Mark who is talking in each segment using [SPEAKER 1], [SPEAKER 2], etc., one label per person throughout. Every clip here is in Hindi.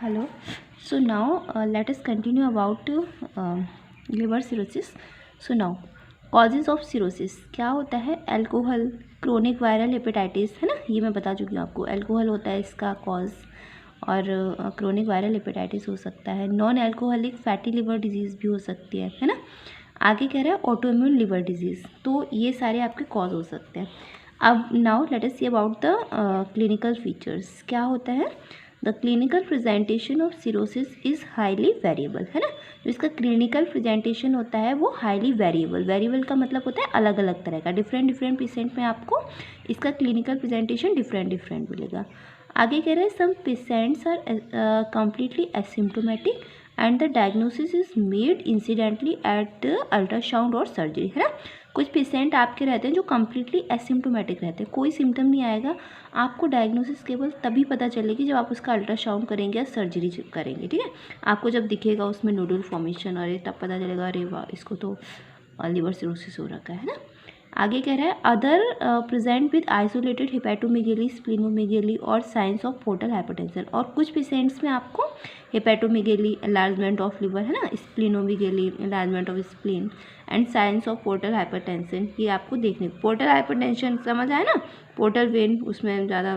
[SPEAKER 1] Hello. So now let us continue about liver cirrhosis. So now causes of cirrhosis क्या होता है? अल्कोहल, क्रोनिक वायरल हेपेटाइटिस, है ना, ये मैं बता चुकी हूँ आपको. अल्कोहल होता है इसका कॉज, और क्रोनिक वायरल हेपेटाइटिस हो सकता है. Non alcoholic fatty liver disease भी हो सकती है ना. आगे कह रहा है ऑटोइम्यून लिवर डिजीज़. तो ये सारे आपके कॉज हो सकते हैं. अब now let us see about the clinical features. क्या होता है? The clinical presentation of cirrhosis is highly variable, है ना. जो इसका क्लिनिकल प्रेजेंटेशन होता है वो हाईली वेरिएबल. वेरिएबल का मतलब होता है अलग अलग तरह का. डिफरेंट पेशेंट में आपको इसका क्लिनिकल प्रेजेंटेशन डिफरेंट मिलेगा. आगे कह रहे हैं some patients are completely asymptomatic and the diagnosis is made incidentally at ultrasound और सर्जरी, है ना. कुछ पेशेंट आपके रहते हैं जो कम्प्लीटली एसिम्टोमेटिक रहते हैं, कोई सिम्टम नहीं आएगा. आपको डायग्नोसिस केवल तभी पता चलेगी जब आप उसका अल्ट्रासाउंड करेंगे या सर्जरी करेंगे, ठीक है. आपको जब दिखेगा उसमें नोडुल फॉर्मेशन, अरे तब पता चलेगा अरे वाह इसको तो लिवर सिरोसिस हो रखा है ना. आगे कह रहा है अदर प्रेजेंट विद आइसोलेटेड हेपेटोमेगेली, स्प्लीनोमेगेली और साइंस ऑफ पोर्टल हाइपरटेंशन. और कुछ पेशेंट्स में आपको हेपेटोमेगेली, एनलार्जमेंट ऑफ लिवर, है ना, splenomegaly, enlargement of spleen and signs of portal hypertension, ये आपको देखने को. पोर्टल हाइपरटेंशन समझ आया ना, पोर्टल वेन उसमें ज़्यादा,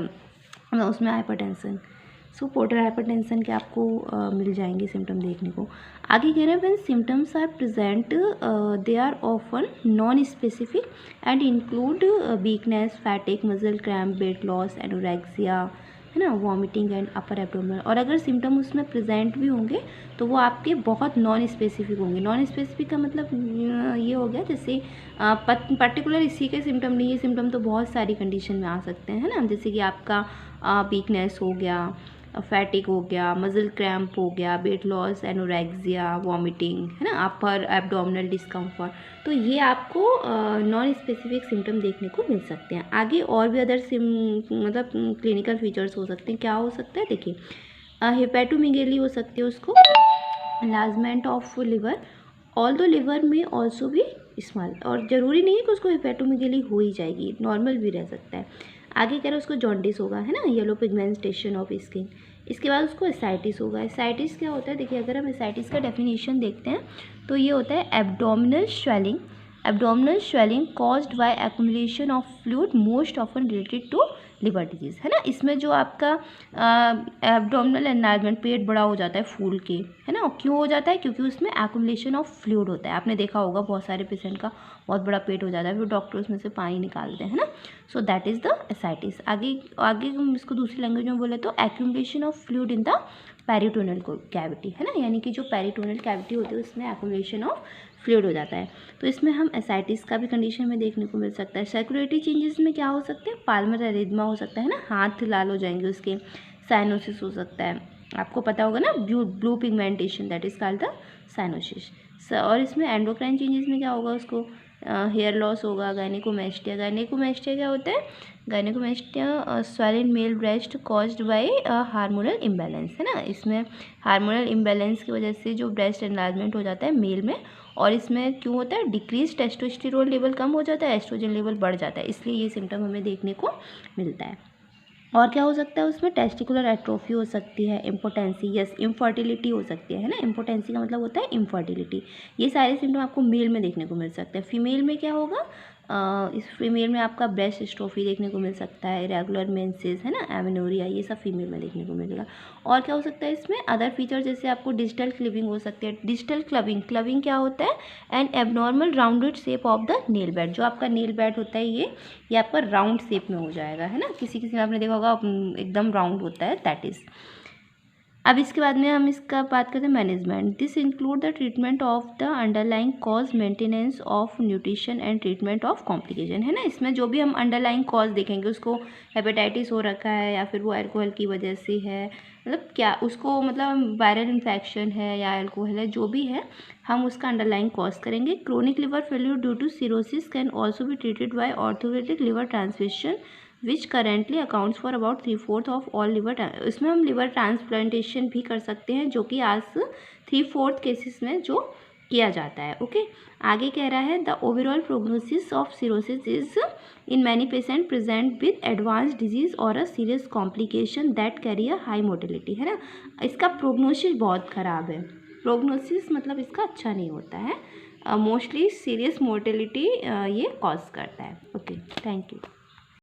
[SPEAKER 1] उसमें हाइपरटेंशन. सो पोर्टल हाइपरटेंशन के आपको मिल जाएंगे सिम्टम देखने को. आगे कह रहे हैं when symptoms are present they are often non specific and include weakness, fatigue, muscle cramp, weight loss, anorexia, है ना, वॉमिटिंग एंड अपर एब्डोमिनल. और अगर सिम्टम उसमें प्रेजेंट भी होंगे तो वो आपके बहुत नॉन स्पेसिफिक होंगे. नॉन स्पेसिफिक का मतलब ये हो गया जैसे पर्टिकुलर इसी के सिम्टम नहीं, ये सिम्टम तो बहुत सारी कंडीशन में आ सकते हैं, है ना. जैसे कि आपका वीकनेस हो गया, फैटिक हो गया, मसल क्रैम्प हो गया, वेट लॉस, एनोरेक्सिया, वॉमिटिंग, है ना, अपर एब्डोमिनल डिस्कम्फर्ट. तो ये आपको नॉन स्पेसिफिक सिम्टम देखने को मिल सकते हैं. आगे और भी अदर मतलब क्लिनिकल फीचर्स हो सकते हैं. क्या हो सकता है देखिए, हेपेटोमेगेली हो सकती है उसको, एनलार्जमेंट ऑफ लिवर, ऑल दो लिवर में ऑल्सो भी स्मॉल. और ज़रूरी नहीं है कि उसको हेपेटोमेगेली हो ही जाएगी, नॉर्मल भी रह सकता है. आगे कह रहे हैं उसको जॉन्डिस होगा, है ना, येलो पिगमेंटेशन ऑफ स्किन. इसके बाद उसको एसाइटिस होगा. एसाइटिस क्या होता है देखिए, अगर हम एसाइटिस का डेफिनेशन देखते हैं तो ये होता है abdominal swelling. Abdominal swelling caused by accumulation of fluid most often related to liver disease, है ना. इसमें जो आपका एब्डोमिनल एनलार्जमेंट, पेट बड़ा हो जाता है फूल के, है ना. क्यों हो जाता है? क्योंकि उसमें एक्युमुलेशन ऑफ फ्लूइड होता है. आपने देखा होगा बहुत सारे पेशेंट का बहुत बड़ा पेट हो जाता है, फिर डॉक्टर उसमें से पानी निकालते हैं, है ना. So that is the ascites. आगे हम इसको दूसरी लैंग्वेज में बोले तो accumulation of fluid in the peritoneal cavity, है ना, यानी कि जो पेरिटोनियल कैविटी होती है उसमें एक्युमुलेशन ऑफ फ्लूइड हो जाता है. तो इसमें हम एसाइटिस का भी कंडीशन में देखने को मिल सकता है. सर्कुलेटरी चेंजेस में क्या हो सकते हैं? पाल्मर एरिथमा हो सकता है ना, हाथ लाल हो जाएंगे उसके. साइनोसिस हो सकता है, आपको पता होगा ना, blue pigmentation, that is called the cyanosis. और इसमें एंडोक्राइन चेंजेस में क्या होगा? उसको हेयर लॉस होगा. गायनेकोमेस्टिया. गायनेकोमेस्टिया क्या होता है? Gynaecomastia swell in male breast caused by hormonal imbalance, है ना. इसमें हार्मोनल इम्बैलेंस की वजह से जो ब्रेस्ट एनलार्जमेंट हो जाता है मेल में. और इसमें क्यों होता है? डिक्रीज टेस्टोस्टेरोन लेवल कम हो जाता है, एस्ट्रोजन लेवल बढ़ जाता है, इसलिए ये सिम्टम हमें देखने को मिलता है. और क्या हो सकता है उसमें? टेस्टिकुलर एट्रोफी हो सकती है, इम्पोटेंसी, यस, इनफर्टिलिटी हो सकती है ना. इम्पोटेंसी का मतलब होता है इनफर्टिलिटी. ये सारे सिम्टम आपको मेल में देखने को मिल सकते हैं. फीमेल में क्या होगा? इस फीमेल में आपका ब्रेस्ट डिस्ट्रोफी देखने को मिल सकता है, इरेगुलर मेंसेस, है ना, एमेनोरिया, ये सब फीमेल में देखने को मिलेगा. और क्या हो सकता है इसमें? अदर फीचर जैसे आपको डिजिटल क्लिविंग हो सकती है. डिजिटल क्लविंग क्या होता है? N abnormal rounded shape of the nail bed. जो आपका नेल बेड होता है ये आपका राउंड शेप में हो जाएगा, है ना. किसी में आपने देखा होगा एकदम राउंड होता है, दैट इज़. अब इसके बाद में हम इसका बात करते हैं management. This include the treatment of the underlying cause, maintenance of nutrition and treatment of complication, है ना. इसमें जो भी हम अंडरलाइंग कॉज देखेंगे, उसको हेपेटाइटिस हो रखा है या फिर वो अल्कोहल की वजह से है, मतलब क्या उसको, मतलब वायरल इन्फेक्शन है या अल्कोहल है, जो भी है हम उसका अंडरलाइंग कॉज करेंगे. Chronic liver failure due to cirrhosis can also be treated by orthopaedic liver transfusion which currently accounts for about 3/4 of all liver. इसमें हम लिवर ट्रांसप्लांटेशन भी कर सकते हैं, जो कि आज 3/4 केसेस में जो किया जाता है। ओके, आगे कह रहा है the overall prognosis of cirrhosis is in many patient present with advance disease और a serious complication that carry a high mortality, है ना। इसका प्रोग्नोसिस बहुत ख़राब है। प्रोग्नोसिस मतलब इसका अच्छा नहीं होता है, मोस्टली सीरियस मोर्टेलिटी ये कॉज करता है। Okay, thank you.